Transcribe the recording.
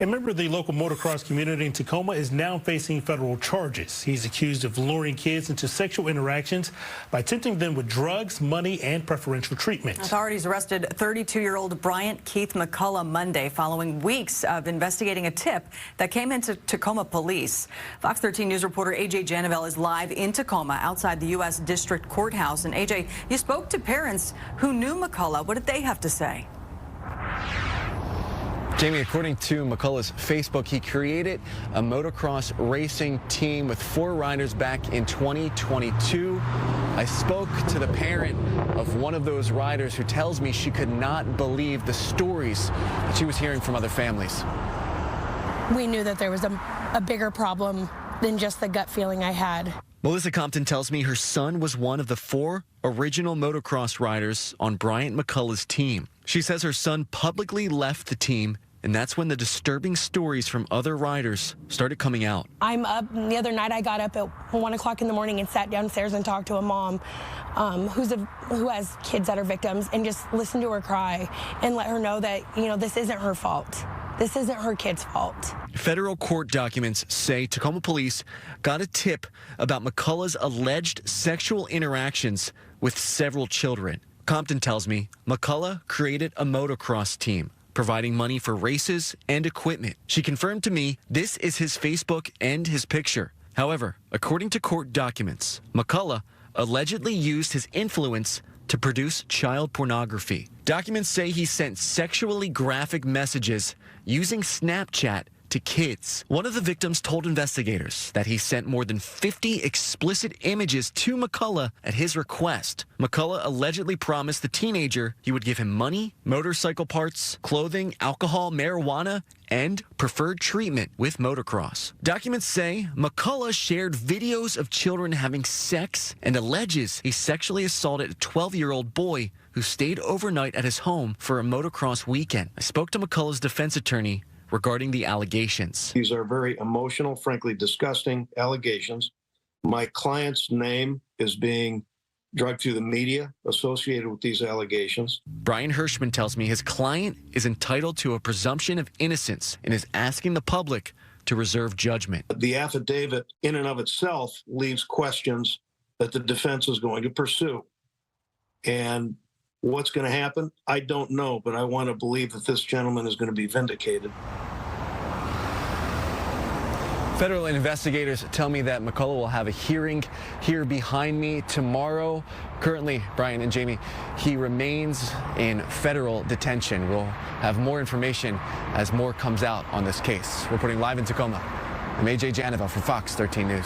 A member of the local motocross community in Tacoma is now facing federal charges. He's accused of luring kids into sexual interactions by tempting them with drugs, money, and preferential treatment. Authorities arrested 32-year-old Bryant Keith McCullough Monday following weeks of investigating a tip that came into Tacoma police. Fox 13 News reporter AJ Janavel is live in Tacoma outside the U.S. District Courthouse. And AJ, you spoke to parents who knew McCullough. What did they have to say? Jamie, according to McCullough's Facebook, he created a motocross racing team with 4 riders back in 2022. I spoke to the parent of one of those riders who tells me she could not believe the stories that she was hearing from other families. We knew that there was a bigger problem than just the gut feeling I had. Melissa Compton tells me her son was one of the 4 original motocross riders on Bryant McCullough's team. She says her son publicly left the team, and that's when the disturbing stories from other riders started coming out. I'm up. The other night I got up at 1 o'clock in the morning and sat downstairs and talked to a mom who has kids that are victims, and just listened to her cry and let her know that, this isn't her fault. This isn't her kid's fault. Federal court documents say Tacoma police got a tip about McCullough's alleged sexual interactions with several children. Compton tells me McCullough created a motocross team, providing money for races and equipment. She confirmed to me this is his Facebook and his picture. However, according to court documents, McCullough allegedly used his influence to produce child pornography. Documents say he sent sexually graphic messages using Snapchat to kids. One of the victims told investigators that he sent more than 50 explicit images to McCullough at his request. McCullough allegedly promised the teenager he would give him money, motorcycle parts, clothing, alcohol, marijuana, and preferred treatment with motocross. Documents say McCullough shared videos of children having sex and alleges he sexually assaulted a 12-year-old boy who stayed overnight at his home for a motocross weekend. I spoke to McCullough's defense attorney regarding the allegations. These are very emotional, frankly disgusting allegations. My client's name is being dragged through the media associated with these allegations. Brian Hirschman tells me his client is entitled to a presumption of innocence and is asking the public to reserve judgment. The affidavit in and of itself leaves questions that the defense is going to pursue. And what's going to happen? I don't know, but I want to believe that this gentleman is going to be vindicated. Federal investigators tell me that McCullough will have a hearing here behind me tomorrow. Currently, Brian and Jamie, he remains in federal detention. We'll have more information as more comes out on this case. Reporting live in Tacoma, I'm AJ Janavel for Fox 13 News.